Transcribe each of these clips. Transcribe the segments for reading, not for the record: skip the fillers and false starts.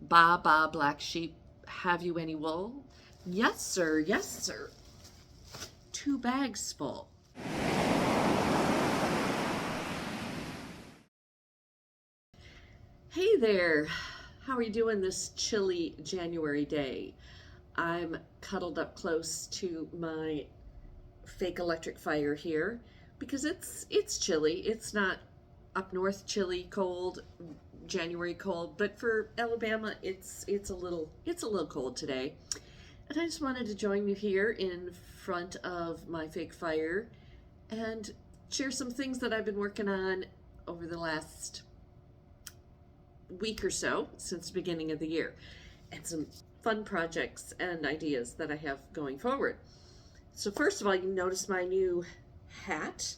Ba ba black sheep, have you any wool? Yes, sir, yes, sir. 2 bags full. Hey there, how are you doing this chilly January day? I'm cuddled up close to my fake electric fire here because it's chilly. It's not up north chilly cold, January cold, but for Alabama it's a little cold today. And I just wanted to join you here in front of my fake fire and share some things that I've been working on over the last week or so since the beginning of the year, and some fun projects and ideas that I have going forward. So first of all, you notice my new hat.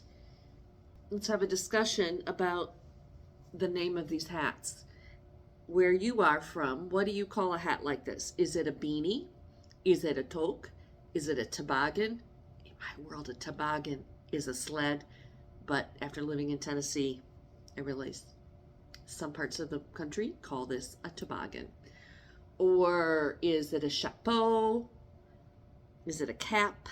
Let's have a discussion about the name of these hats. Where you are from, what do you call a hat like this? Is it a beanie? Is it a toque? Is it a toboggan? In my world, a toboggan is a sled, but after living in Tennessee, I realized some parts of the country call this a toboggan. Or is it a chapeau? Is it a cap?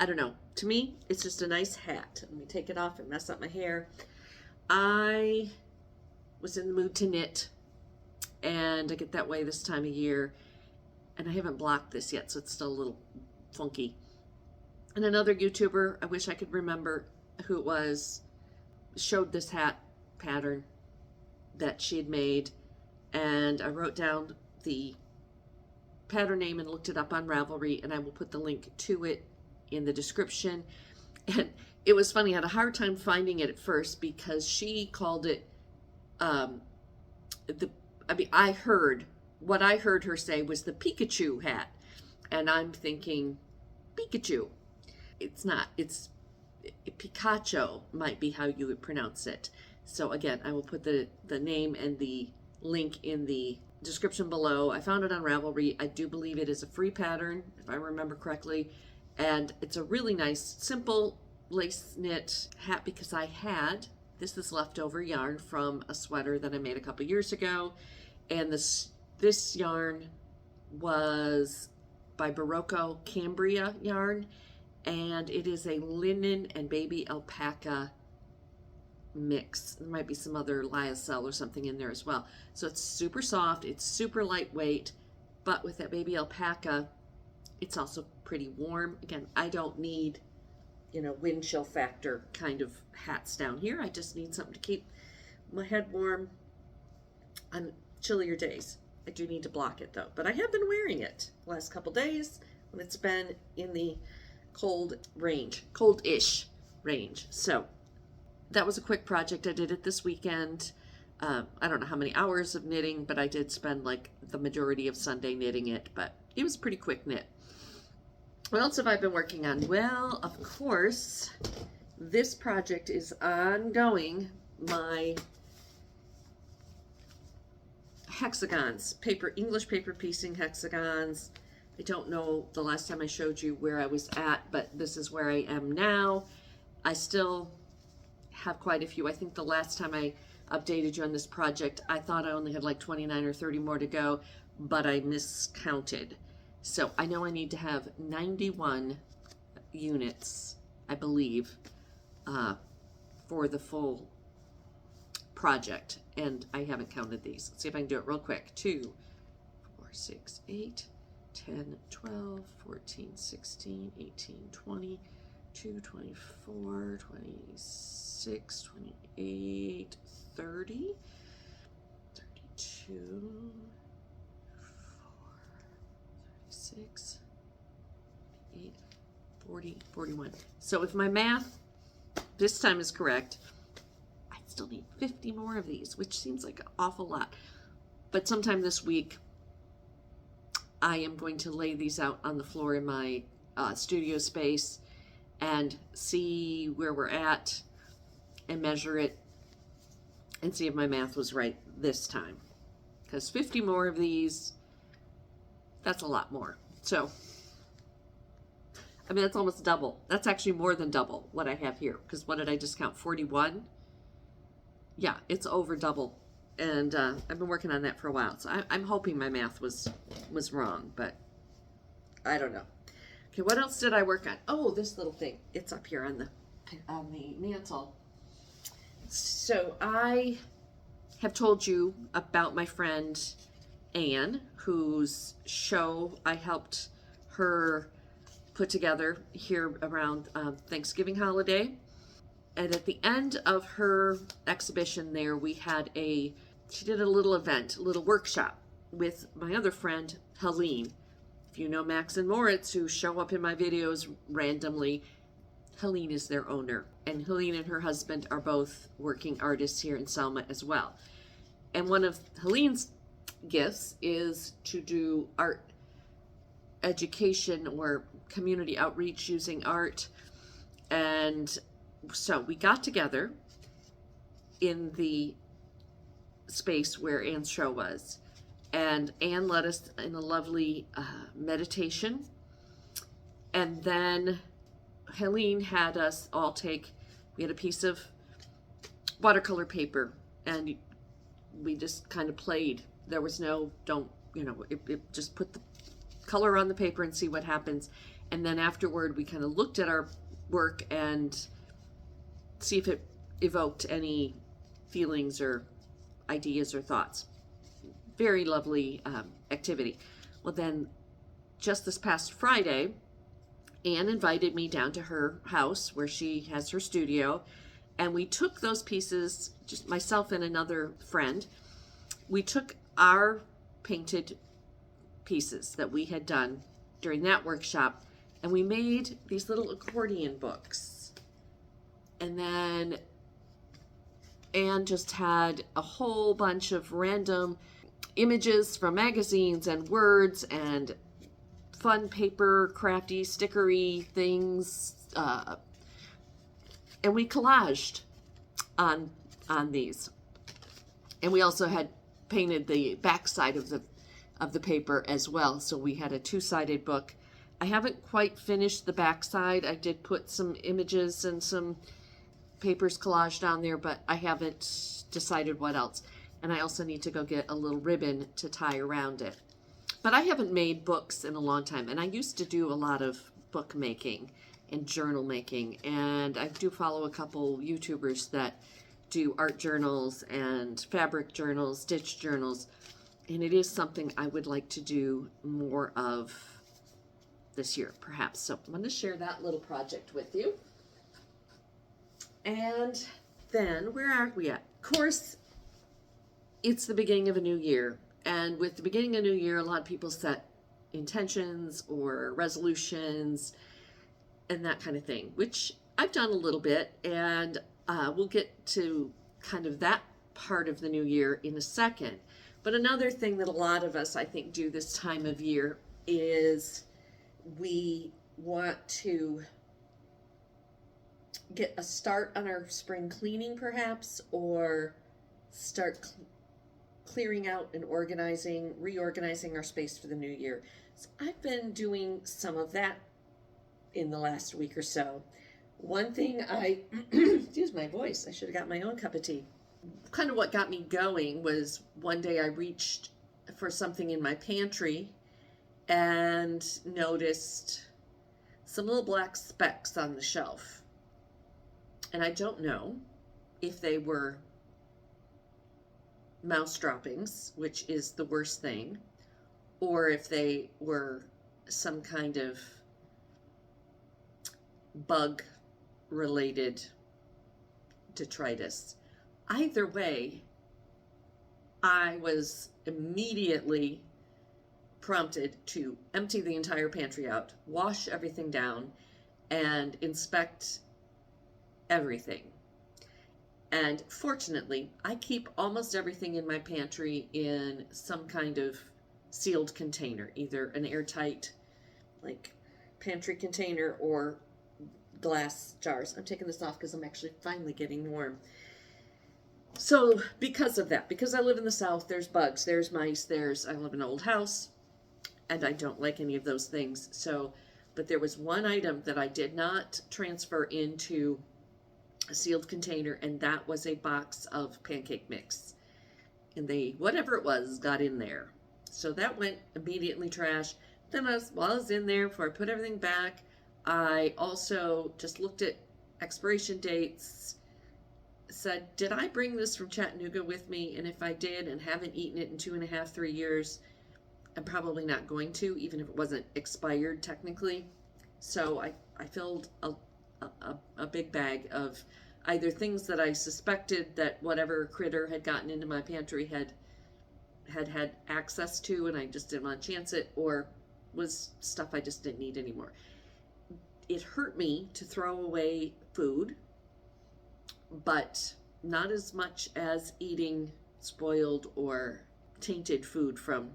I don't know. To me, it's just a nice hat. Let me take it off and mess up my hair. I was in the mood to knit, and I get that way this time of year, and I haven't blocked this yet, so it's still a little funky. And another YouTuber, I wish I could remember who it was, showed this hat pattern that she had made, and I wrote down the pattern name and looked it up on Ravelry, and I will put the link to it in the description. And it was funny, I had a hard time finding it at first because she called it what I heard her say was the Pikachu hat, and I'm thinking Pikachu. It's not. It's Pikachu might be how you would pronounce it. So again, I will put the name and the link in the description below. I found it on Ravelry. I do believe it is a free pattern, if I remember correctly, and it's a really nice, simple lace knit hat because this is leftover yarn from a sweater that I made a couple years ago, and this yarn was by Barocco Cambria yarn, and it is a linen and baby alpaca mix. There might be some other lyocell or something in there as well. So it's super soft, it's super lightweight, but with that baby alpaca, it's also pretty warm. Again, I don't need, wind chill factor kind of hats down here. I just need something to keep my head warm on chillier days. I do need to block it though, but I have been wearing it the last couple days when it's been in the cold-ish range. So that was a quick project. I did it this weekend. I don't know how many hours of knitting, but I did spend like the majority of Sunday knitting it, but it was a pretty quick knit. What else have I been working on? Well, of course, this project is ongoing. My hexagons, English paper piecing hexagons. I don't know the last time I showed you where I was at, but this is where I am now. I still have quite a few. I think the last time I updated you on this project, I thought I only had like 29 or 30 more to go, but I miscounted. So I know I need to have 91 units, I believe, for the full project, and I haven't counted these. Let's see if I can do it real quick. 2, 4, 6, 8, 10, 12, 14, 16, 18, 20, 22, 24, 26, 28, 30, 32, 36, 38, 40, 41. So if my math this time is correct, I still need 50 more of these, which seems like an awful lot. But sometime this week, I am going to lay these out on the floor in my studio space and see where we're at and measure it and see if my math was right this time. Because 50 more of these, that's a lot more. So, I mean, that's almost double. That's actually more than double what I have here. Because what did I just count? 41? Yeah, it's over double And I've been working on that for a while. So I'm hoping my math was wrong, but I don't know. Okay, what else did I work on? Oh, this little thing. It's up here on the mantle. So I have told you about my friend Anne, whose show I helped her put together here around Thanksgiving holiday. And at the end of her exhibition there, she did a little event, a little workshop with my other friend, Helene. If you know Max and Moritz, who show up in my videos randomly, Helene is their owner. And Helene and her husband are both working artists here in Selma as well. And one of Helene's gifts is to do art education or community outreach using art. And so we got together in the space where Anne's show was, and Anne led us in a lovely meditation, and then Helene had us all we had a piece of watercolor paper, and we just kind of played. There was no, it just put the color on the paper and see what happens. And then afterward, we kind of looked at our work and see if it evoked any feelings or ideas or thoughts. Very lovely activity. Well, then just this past Friday, Anne invited me down to her house where she has her studio, and we took those pieces, just myself and another friend, we took our painted pieces that we had done during that workshop, and we made these little accordion books. And then Anne just had a whole bunch of random images from magazines and words and fun paper, crafty, stickery things, and we collaged on these. And we also had painted the back side of the paper as well, so we had a two-sided book. I haven't quite finished the back side. I did put some images and some papers collaged on there, but I haven't decided what else. And I also need to go get a little ribbon to tie around it. But I haven't made books in a long time, and I used to do a lot of book making and journal making, and I do follow a couple YouTubers that do art journals and fabric journals, stitch journals, and it is something I would like to do more of this year, perhaps. So I'm going to share that little project with you. And then, where are we at? Of course, it's the beginning of a new year. And with the beginning of a new year, a lot of people set intentions or resolutions and that kind of thing, which I've done a little bit. And we'll get to kind of that part of the new year in a second. But another thing that a lot of us, I think, do this time of year is we want to get a start on our spring cleaning, perhaps, or start clearing out and reorganizing our space for the new year. So I've been doing some of that in the last week or so. One thing excuse my voice, I should have got my own cup of tea. Kind of what got me going was one day I reached for something in my pantry and noticed some little black specks on the shelf. And I don't know if they were mouse droppings, which is the worst thing, or if they were some kind of bug related detritus. Either way, I was immediately prompted to empty the entire pantry out, wash everything down, and inspect everything. And fortunately, I keep almost everything in my pantry in some kind of sealed container, either an airtight, like, pantry container or glass jars. I'm taking this off because I'm actually finally getting warm. So because of that, because I live in the South, there's bugs, there's mice, I live in an old house, and I don't like any of those things. So, but there was one item that I did not transfer into a sealed container, and that was a box of pancake mix. and they, whatever it was, got in there. So that went immediately trash. Then while I was in there, before I put everything back, I also just looked at expiration dates, said, did I bring this from Chattanooga with me? And if I did and haven't eaten it in 2.5, 3 years, I'm probably not going to, even if it wasn't expired technically. So I filled a big bag of either things that I suspected that whatever critter had gotten into my pantry had access to, and I just didn't want to chance it, or was stuff I just didn't need anymore. It hurt me to throw away food, but not as much as eating spoiled or tainted food from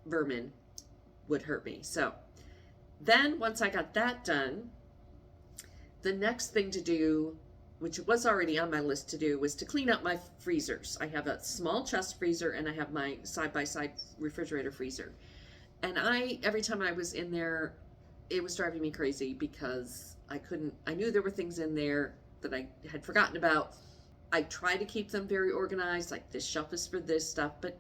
vermin would hurt me. So then once I got that done, the next thing to do, which was already on my list to do, was to clean up my freezers. I have a small chest freezer and I have my side-by-side refrigerator freezer. And every time I was in there, it was driving me crazy because I knew there were things in there that I had forgotten about. I try to keep them very organized, like this shelf is for this stuff, but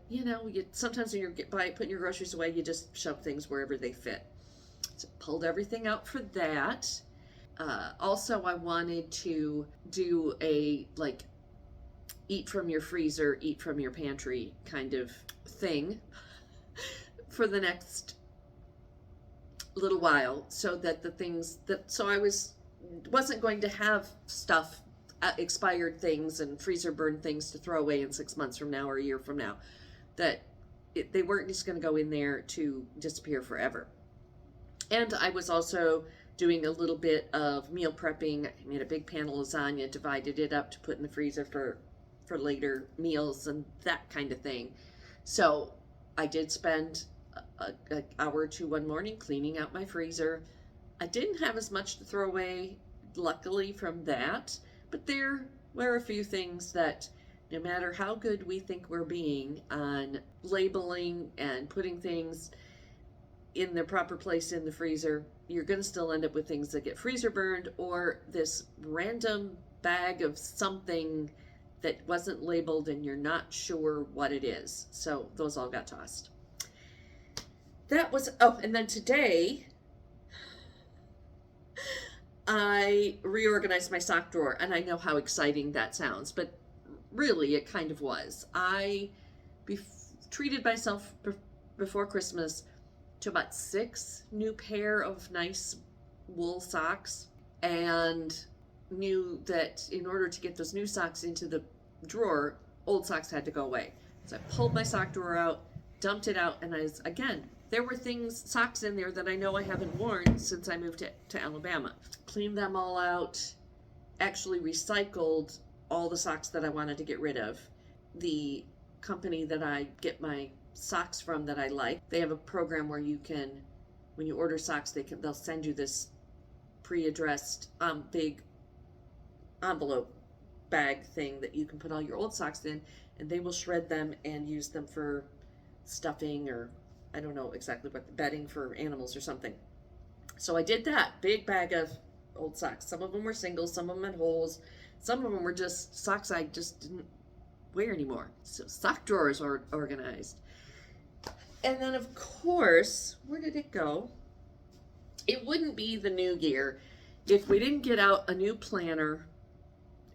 sometimes when you're putting your groceries away, you just shove things wherever they fit. So pulled everything out for that. Also, I wanted to do a eat from your freezer, eat from your pantry kind of thing for the next little while, so that I wasn't going to have stuff, expired things and freezer burned things to throw away in 6 months from now or a year from now, they weren't just going to go in there to disappear forever. And I was also doing a little bit of meal prepping. I made a big pan of lasagna, divided it up to put in the freezer for later meals and that kind of thing. So I did spend an hour or two one morning cleaning out my freezer. I didn't have as much to throw away, luckily, from that, but there were a few things that, no matter how good we think we're being on labeling and putting things in their proper place in the freezer, you're going to still end up with things that get freezer burned, or this random bag of something that wasn't labeled and you're not sure what it is. So those all got tossed. And then today I reorganized my sock drawer, and I know how exciting that sounds, but really it kind of was. I treated myself before Christmas to about 6 new pair of nice wool socks, and knew that in order to get those new socks into the drawer, old socks had to go away. So I pulled my sock drawer out, dumped it out, and there were socks in there that I know I haven't worn since I moved to Alabama. Cleaned them all out, actually recycled all the socks that I wanted to get rid of. The company that I get my socks from that I like, they have a program where you can, when you order socks, they'll send you this pre-addressed big envelope bag thing that you can put all your old socks in, and they will shred them and use them for stuffing, or I don't know exactly what, bedding for animals or something. So I did that big bag of old socks. Some of them were singles, some of them had holes, some of them were just socks I just didn't wear anymore. So sock drawers are organized. And then, of course, where did it go? It wouldn't be the new year if we didn't get out a new planner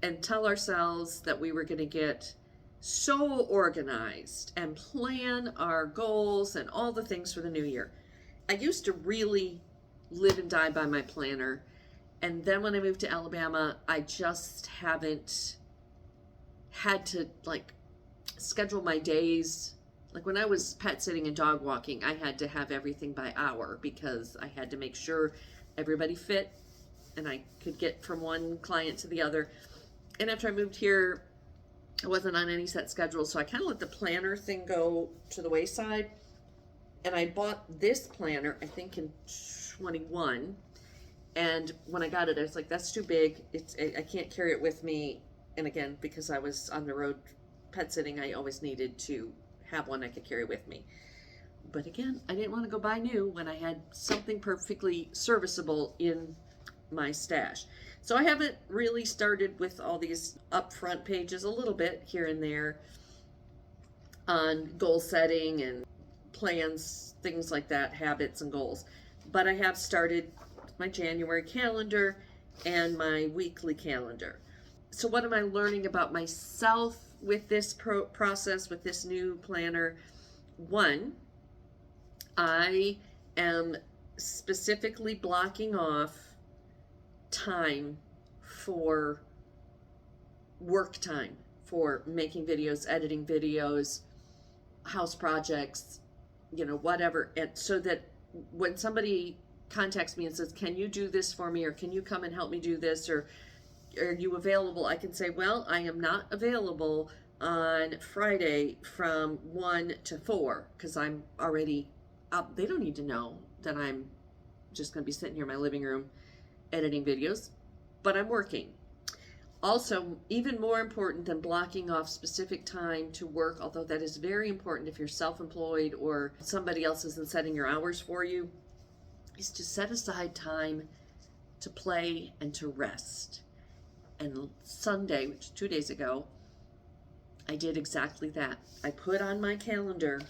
and tell ourselves that we were going to get so organized and plan our goals and all the things for the new year. I used to really live and die by my planner, and then when I moved to Alabama, I just haven't had to schedule my days. Like when I was pet sitting and dog walking, I had to have everything by hour because I had to make sure everybody fit and I could get from one client to the other. And after I moved here, I wasn't on any set schedule, so I kind of let the planner thing go to the wayside. And I bought this planner, I think in 21. And when I got it, I was like, that's too big. I can't carry it with me. And again, because I was on the road pet sitting, I always needed to have one I could carry with me. But again, I didn't want to go buy new when I had something perfectly serviceable in my stash. So I haven't really started with all these upfront pages, a little bit here and there. on goal setting and plans, things like that, habits and goals. But I have started my January calendar and my weekly calendar. So, what am I learning about myself with this process, with this new planner? One, I am specifically blocking off time for work time, for making videos, editing videos, house projects, whatever. And so that when somebody contacts me and says, can you do this for me? Or can you come and help me do this? Or are you available? I can say, well, I am not available on Friday from 1 to 4 because I'm already up. They don't need to know that I'm just going to be sitting here in my living room editing videos, but I'm working. Also, even more important than blocking off specific time to work, although that is very important if you're self-employed or somebody else isn't setting your hours for you, is to set aside time to play and to rest. And Sunday, which is 2 days ago, I did exactly that. I put on my calendar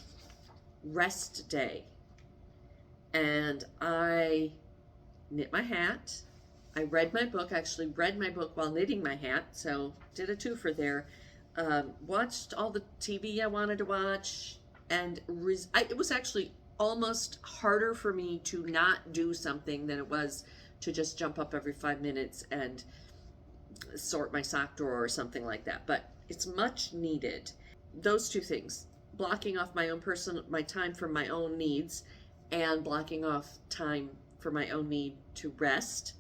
rest day, and I knit my hat. I read my book, actually read my book while knitting my hat, so did a twofer there. Watched all the TV I wanted to watch, and it was actually almost harder for me to not do something than it was to just jump up every 5 minutes and sort my sock drawer or something like that. But it's much needed. Those two things, blocking off my time for my own needs and blocking off time for my own need to rest,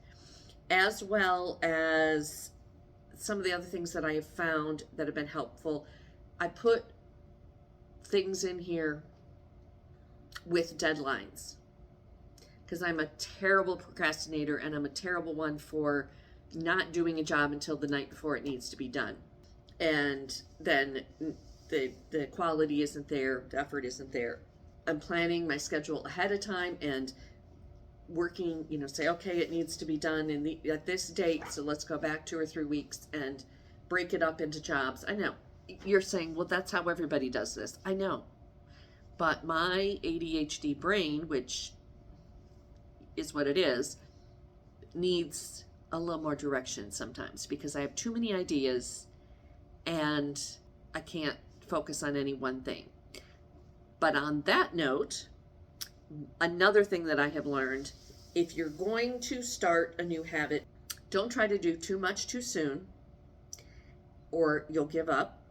as well as some of the other things that I have found that have been helpful. I put things in here with deadlines because I'm a terrible procrastinator and I'm a terrible one for not doing a job until the night before it needs to be done. And then the quality isn't there, the effort isn't there. I'm planning my schedule ahead of time and working, say, okay, it needs to be done at this date, so let's go back 2 or 3 weeks and break it up into jobs. I know. You're saying, well, that's how everybody does this. I know. But my ADHD brain, which is what it is, needs a little more direction sometimes because I have too many ideas and I can't focus on any one thing. But on that note, another thing that I have learned, if you're going to start a new habit, don't try to do too much too soon or you'll give up.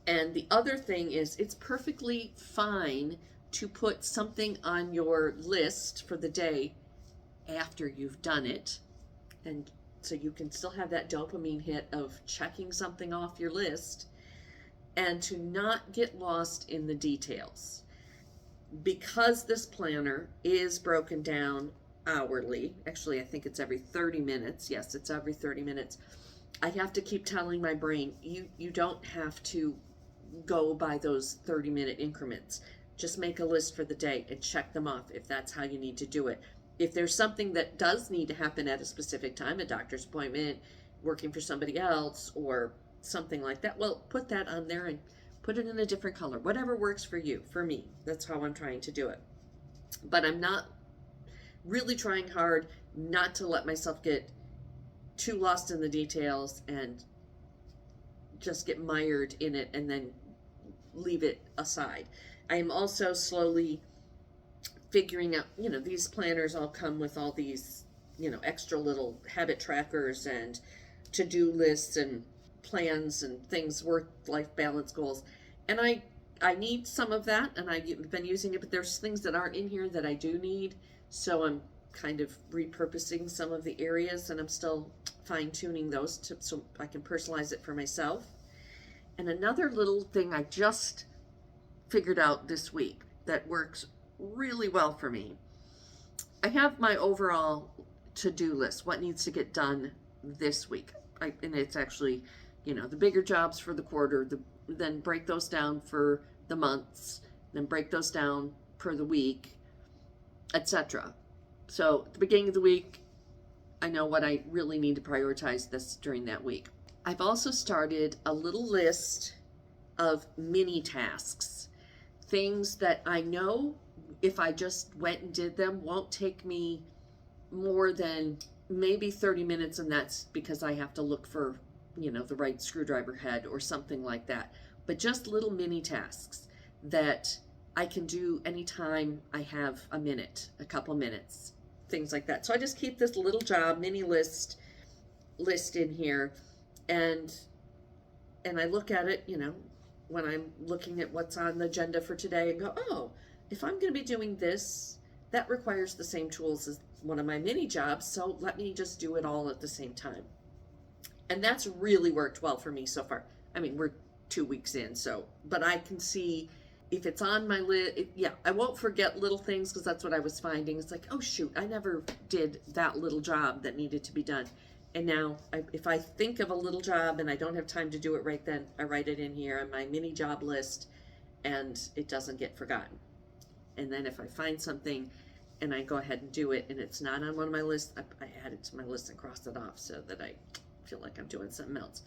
And the other thing is, it's perfectly fine to put something on your list for the day after you've done it. And so you can still have that dopamine hit of checking something off your list and to not get lost in the details. Because this planner is broken down hourly, actually I think it's every 30 minutes. Yes, it's every 30 minutes. I have to keep telling my brain, you don't have to go by those 30-minute increments. Just make a list for the day and check them off if that's how you need to do it. If there's something that does need to happen at a specific time, a doctor's appointment, working for somebody else, or something like that, well, put that on there and put it in a different color. Whatever works for you. For me, that's how I'm trying to do it. But I'm not really trying hard not to let myself get too lost in the details and just get mired in it and then leave it aside. I am also slowly figuring out, these planners all come with all these, extra little habit trackers and to-do lists and plans and things, work-life balance goals. And I need some of that, and I've been using it, but there's things that aren't in here that I do need. So I'm kind of repurposing some of the areas, and I'm still fine-tuning those so I can personalize it for myself. And another little thing I just figured out this week that works really well for me. I have my overall to-do list, what needs to get done this week. And it's actually, the bigger jobs for the quarter, then break those down for the months, then break those down per the week, etc. So at the beginning of the week, I know what I really need to prioritize this during that week. I've also started a little list of mini tasks, things that I know if I just went and did them won't take me more than maybe 30 minutes, and that's because I have to look for, the right screwdriver head or something like that. But just little mini tasks that I can do anytime I have a minute, a couple minutes, things like that. So I just keep this little job mini list in here, and I look at it, when I'm looking at what's on the agenda for today, and go, oh, if I'm going to be doing this, that requires the same tools as one of my mini jobs, so let me just do it all at the same time. And that's really worked well for me so far. I mean, we're 2 weeks in, but I can see if it's on my list, I won't forget little things, because that's what I was finding. It's like, oh shoot, I never did that little job that needed to be done. And now, if I think of a little job and I don't have time to do it right then, I write it in here on my mini job list, and it doesn't get forgotten. And then if I find something and I go ahead and do it, and it's not on one of my lists, I add it to my list and cross it off so that I feel like I'm doing something else.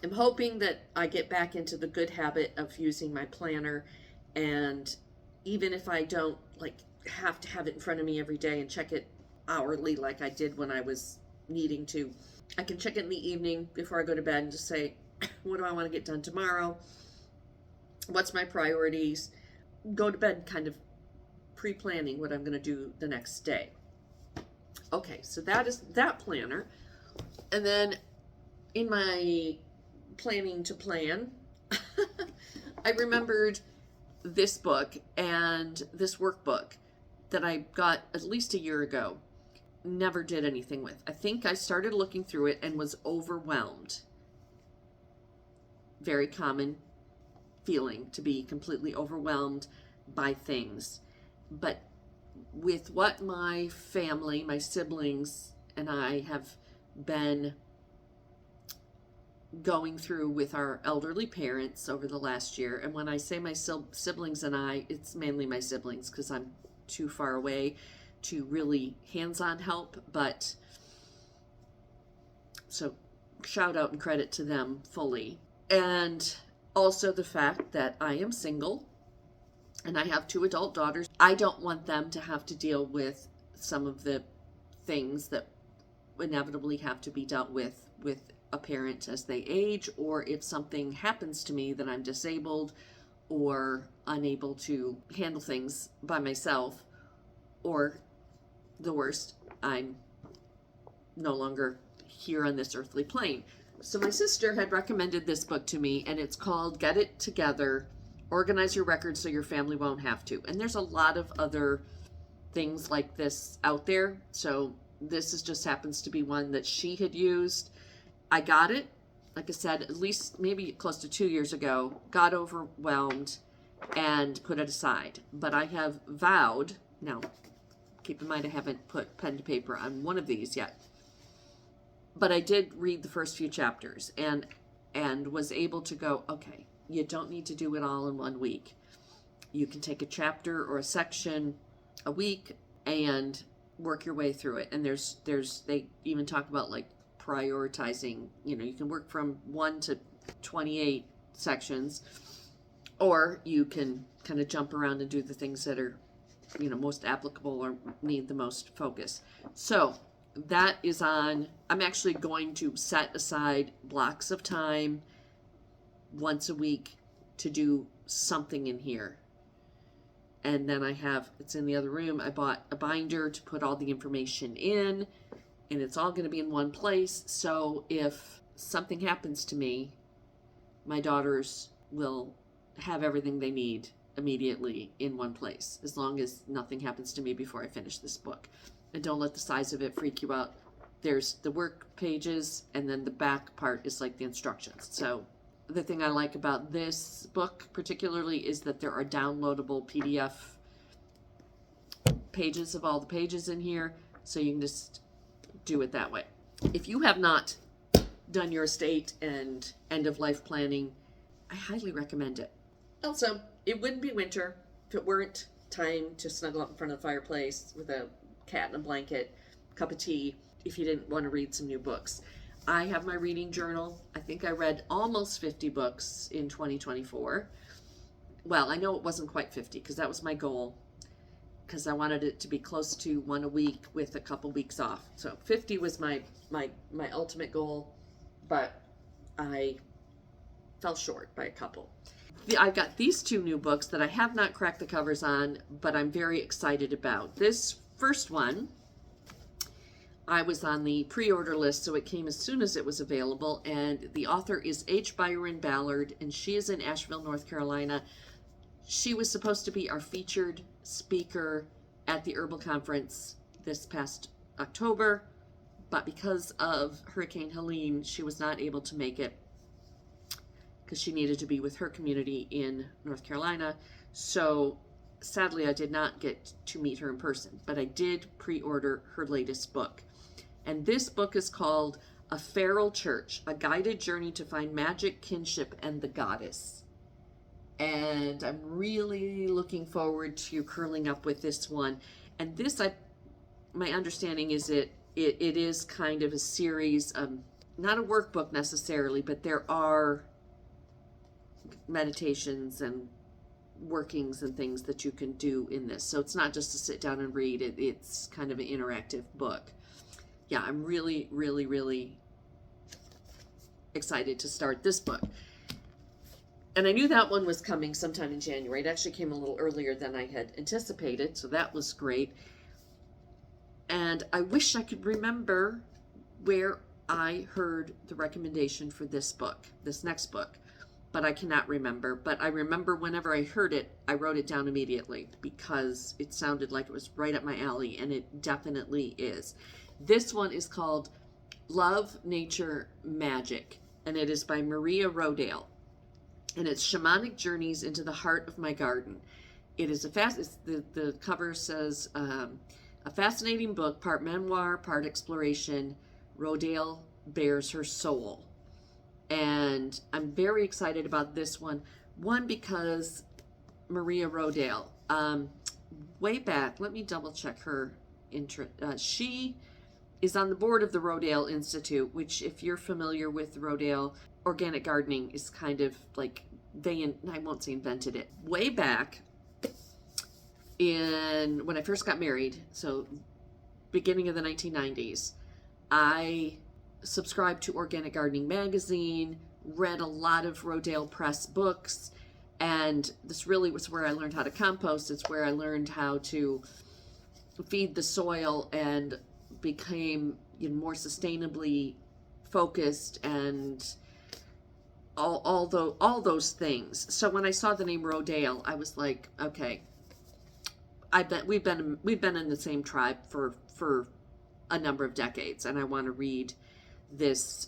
I'm hoping that I get back into the good habit of using my planner, and even if I don't have to have it in front of me every day and check it hourly like I did when I was needing to, I can check it in the evening before I go to bed and just say, what do I want to get done tomorrow? What's my priorities? Go to bed kind of pre-planning what I'm going to do the next day. Okay, so that is that planner. And then in my planning to plan, I remembered this book and this workbook that I got at least a year ago. Never did anything with. I think I started looking through it and was overwhelmed. Very common feeling, to be completely overwhelmed by things. But with what my family, my siblings, and I have been going through with our elderly parents over the last year, and when I say my siblings and I, it's mainly my siblings, because I'm too far away to really hands-on help, but so shout out and credit to them fully. And also the fact that I am single and I have 2 adult daughters. I don't want them to have to deal with some of the things that inevitably have to be dealt with a parent as they age, or if something happens to me that I'm disabled or unable to handle things by myself, or the worst, I'm no longer here on this earthly plane. So my sister had recommended this book to me, and it's called Get It Together, Organize Your Records So Your Family Won't Have to. And there's a lot of other things like this out there, so this just happens to be one that she had used. I got it, like I said, at least maybe close to 2 years ago, got overwhelmed and put it aside. But I have vowed, now keep in mind I haven't put pen to paper on one of these yet, but I did read the first few chapters and was able to go, okay, you don't need to do it all in 1 week. You can take a chapter or a section a week and work your way through it. And they even talk about prioritizing, you can work from 1 to 28 sections, or you can kind of jump around and do the things that are, most applicable or need the most focus. So that is on, I'm actually going to set aside blocks of time once a week to do something in here. And then it's in the other room, I bought a binder to put all the information in, and it's all going to be in one place. So if something happens to me, my daughters will have everything they need immediately in one place, as long as nothing happens to me before I finish this book. And don't let the size of it freak you out. There's the work pages, and then the back part is like the instructions. So the thing I like about this book particularly is that there are downloadable PDF pages of all the pages in here, so you can just do it that way. If you have not done your estate and end of life planning, I highly recommend it. Also, it wouldn't be winter if it weren't time to snuggle up in front of the fireplace with a cat and a blanket, cup of tea, if you didn't want to read some new books. I have my reading journal. I think I read almost 50 books in 2024. Well, I know it wasn't quite 50 because that was my goal, because I wanted it to be close to one a week with a couple weeks off. So 50 was my ultimate goal, but I fell short by a couple. I've got these two new books that I have not cracked the covers on, but I'm very excited about. This first one, I was on the pre-order list, so it came as soon as it was available, and the author is H. Byron Ballard, and she is in Asheville, North Carolina. She was supposed to be our featured speaker at the Herbal Conference this past October, but because of Hurricane Helene, she was not able to make it because she needed to be with her community in North Carolina. So sadly, I did not get to meet her in person, but I did pre-order her latest book. And this book is called A Feral Church, A Guided Journey to Find Magic, Kinship, and the Goddess. And I'm really looking forward to curling up with this one. And this, my understanding is it is kind of a series, not a workbook necessarily, but there are meditations and workings and things that you can do in this. So it's not just to sit down and read. It's kind of an interactive book. Yeah, I'm really, really, really excited to start this book. And I knew that one was coming sometime in January. It actually came a little earlier than I had anticipated, so that was great. And I wish I could remember where I heard the recommendation for this book, this next book, but I cannot remember. But I remember whenever I heard it, I wrote it down immediately because it sounded like it was right up my alley, and it definitely is. This one is called Love, Nature, Magic, and it is by Maria Rodale. And it's Shamanic Journeys into the Heart of My Garden. It is the cover says, a fascinating book, part memoir, part exploration. Rodale bears her soul. And I'm very excited about this one. One, because Maria Rodale, way back, let me double check her interest. She is on the board of the Rodale Institute, which, if you're familiar with Rodale, organic gardening is kind of like I won't say invented it. Way back when I first got married, so beginning of the 1990s, I subscribed to Organic Gardening Magazine, read a lot of Rodale Press books, and this really was where I learned how to compost. It's where I learned how to feed the soil and became more sustainably focused and all those things. So when I saw the name Rodale, I was like, okay, we've been in the same tribe for a number of decades, and I want to read this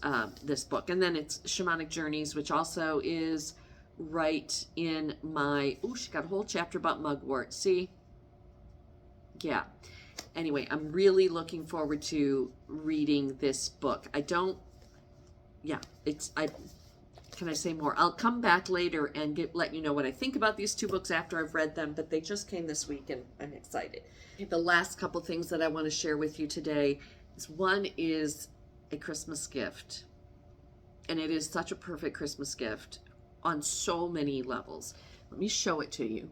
book. And then it's Shamanic Journeys, which also is right in my, she got a whole chapter about mugwort. See? Yeah. Anyway, I'm really looking forward to reading this book. Can I say more? I'll come back later and let you know what I think about these two books after I've read them, but they just came this week and I'm excited. The last couple things that I want to share with you today is, one is a Christmas gift. And it is such a perfect Christmas gift on so many levels. Let me show it to you.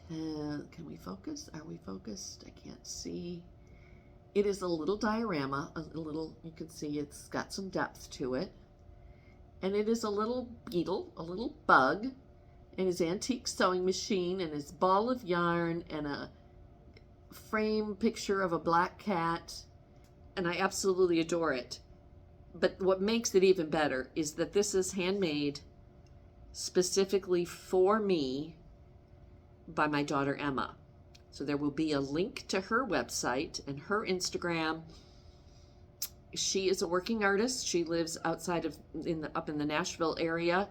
Can we focus? Are we focused? I can't see. It is a little diorama, you can see it's got some depth to it. And it is a little beetle, a little bug, and his antique sewing machine, and his ball of yarn, and a frame picture of a black cat. And I absolutely adore it. But what makes it even better is that this is handmade specifically for me by my daughter Emma. So there will be a link to her website and her Instagram. She is a working artist. She lives outside of up in the Nashville area.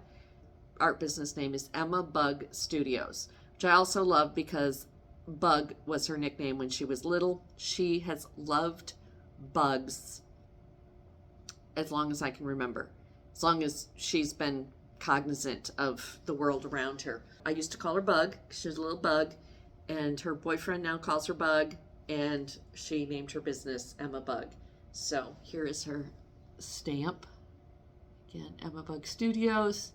Art business name is Emma Bug Studios, which I also love because Bug was her nickname when she was little. She has loved bugs as long as I can remember, as long as she's been cognizant of the world around her. I used to call her Bug. She's a little bug, and her boyfriend now calls her Bug, and she named her business Emma Bug. So here is her stamp. Again, Emma Bug Studios.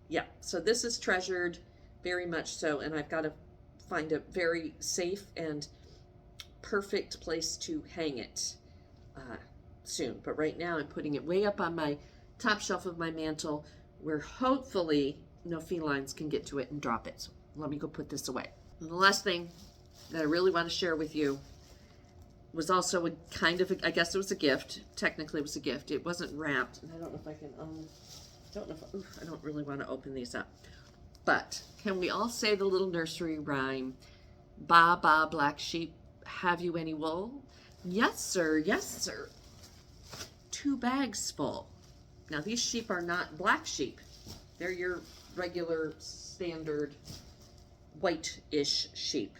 Yeah, so this is treasured very much so, and I've got to find a very safe and perfect place to hang it soon. But right now I'm putting it way up on my top shelf of my mantle where hopefully no felines can get to it and drop it. So let me go put this away. And the last thing that I really want to share with you was also a kind of, I guess it was a gift. Technically it was a gift. It wasn't wrapped. And I don't know if I can, I don't really want to open these up. But can we all say the little nursery rhyme, ba ba black sheep, have you any wool? Yes sir, yes sir. 2 bags full. Now these sheep are not black sheep. They're your regular standard white-ish sheep.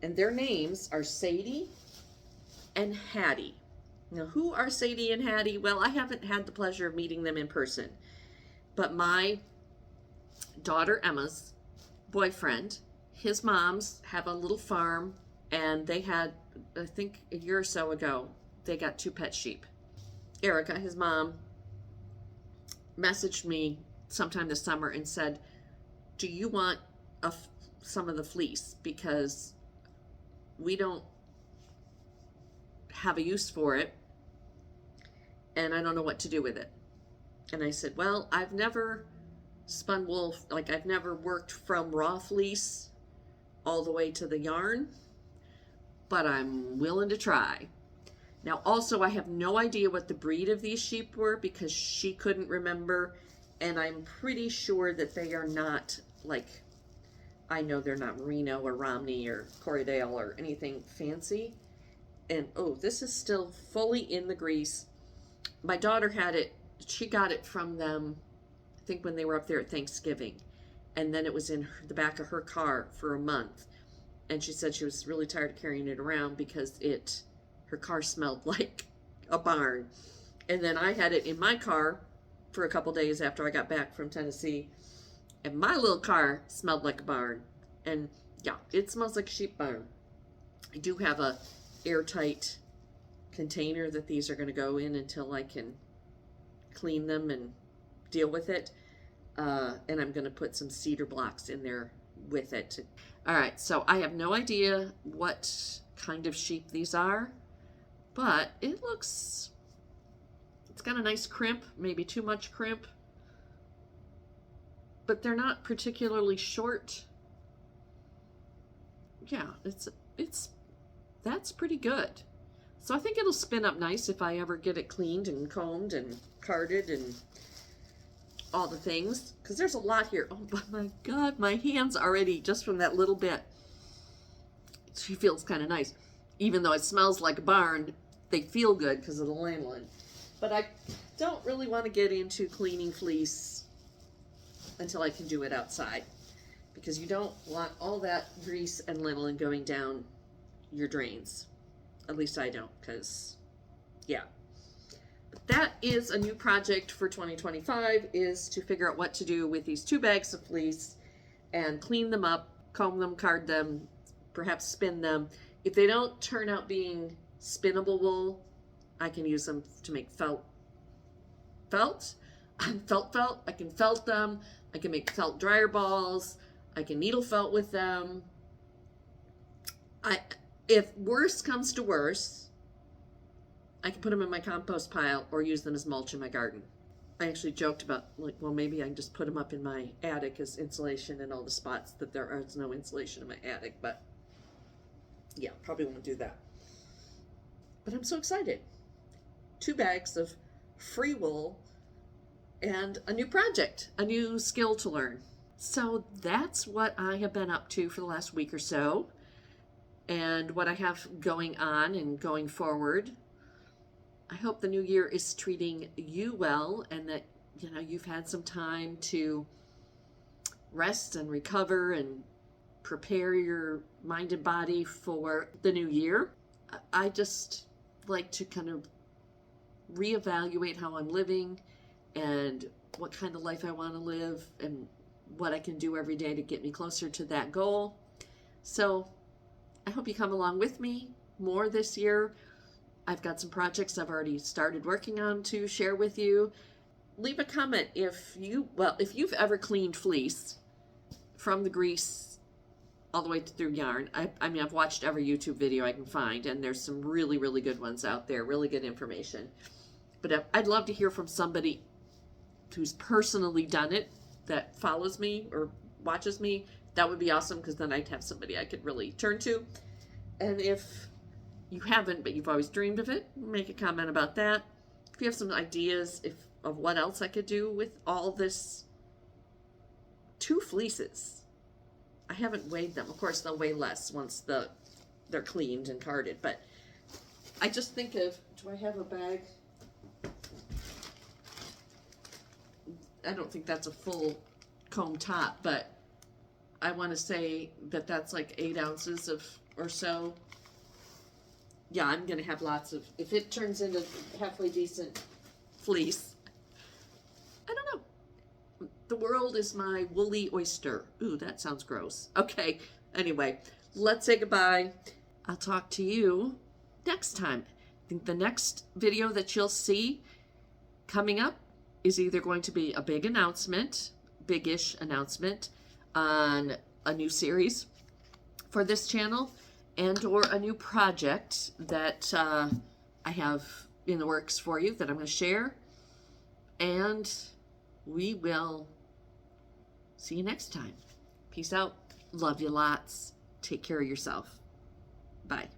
And their names are Sadie and Hattie. Now, who are Sadie and Hattie? Well, I haven't had the pleasure of meeting them in person, but my daughter Emma's boyfriend, his moms have a little farm, and they had, I think a year or so ago, they got 2 pet sheep. Erica, his mom, messaged me sometime this summer and said, do you want some of the fleece? Because we don't have a use for it, and I don't know what to do with it. And I said, well, I've never spun wool, like I've never worked from raw fleece all the way to the yarn, but I'm willing to try. Now also I have no idea what the breed of these sheep were because she couldn't remember, and I'm pretty sure that they are not, like, I know they're not Merino or Romney or Corriedale or anything fancy. And oh, this is still fully in the grease. My daughter had it, she got it from them, I think when they were up there at Thanksgiving. And then it was in the back of her car for a month. And she said she was really tired of carrying it around because her car smelled like a barn. And then I had it in my car for a couple days after I got back from Tennessee. And my little car smelled like a barn. And yeah, it smells like a sheep barn. I do have a airtight container that these are going to go in until I can clean them and deal with it. And I'm going to put some cedar blocks in there with it. All right, so I have no idea what kind of sheep these are, but it's got a nice crimp, maybe too much crimp, but they're not particularly short. Yeah, that's pretty good. So I think it'll spin up nice if I ever get it cleaned and combed and carded and all the things, because there's a lot here. Oh my God, my hands already, just from that little bit, she feels kind of nice. Even though it smells like a barn, they feel good because of the lanolin. But I don't really want to get into cleaning fleece until I can do it outside, because you don't want all that grease and lanolin going down your drains. At least I don't, because yeah. But that is a new project for 2025, is to figure out what to do with these 2 bags of fleece and clean them up, comb them, card them, perhaps spin them. If they don't turn out being spinnable wool, I can use them to make felt. I can felt them. I can make felt dryer balls. I can needle felt with them. If worse comes to worse, I can put them in my compost pile or use them as mulch in my garden. I actually joked about, like, well, maybe I can just put them up in my attic as insulation in all the spots that there is no insulation in my attic, but yeah, probably won't do that. But I'm so excited. 2 bags of free wool and a new project, a new skill to learn. So that's what I have been up to for the last week or so, and what I have going on and going forward. I hope the new year is treating you well, and that, you know, you've had some time to rest and recover and prepare your mind and body for the new year. I just like to kind of reevaluate how I'm living and what kind of life I want to live and what I can do every day to get me closer to that goal. So I hope you come along with me more this year. I've got some projects I've already started working on to share with you. Leave a comment if you've ever cleaned fleece from the grease all the way through yarn. I mean, I've watched every YouTube video I can find, and there's some really, really good ones out there, really good information. But I'd love to hear from somebody who's personally done it, that follows me or watches me. That would be awesome, because then I'd have somebody I could really turn to. And if you haven't, but you've always dreamed of it, make a comment about that. If you have some ideas of what else I could do with all this, 2 fleeces. I haven't weighed them. Of course, they'll weigh less once they're cleaned and carded. But I just think of, do I have a bag? I don't think that's a full comb top, but I want to say that that's like 8 ounces of or so. Yeah, I'm going to have lots of, if it turns into halfway decent fleece, I don't know. The world is my woolly oyster. Ooh, that sounds gross. Okay, anyway, let's say goodbye. I'll talk to you next time. I think the next video that you'll see coming up is either going to be a big announcement, big-ish announcement on a new series for this channel, and or a new project that I have in the works for you that I'm going to share. And we will see you next time. Peace out. Love you lots. Take care of yourself. Bye.